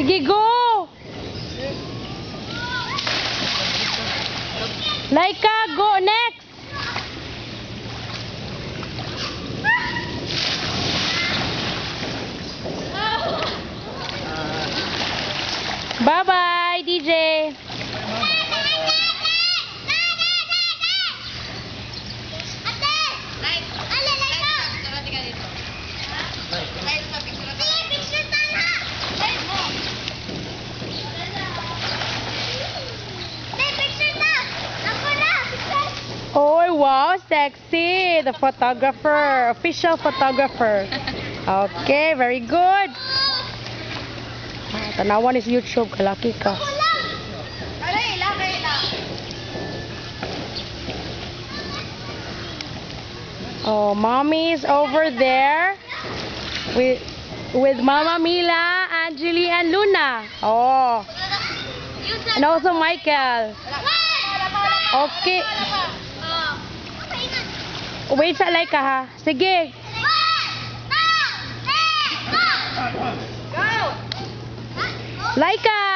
Sige, go! Laika, go next! Bye-bye, DJ! Oh, wow, sexy. The photographer, official photographer. Okay, very good. Tanawan is YouTube, kalaki ka. Oh, mommy's over there with Mama Mila, Angeli, and Luna. Oh, and also Michael. Okay. Wait sa Laika ha. Sige. Laika!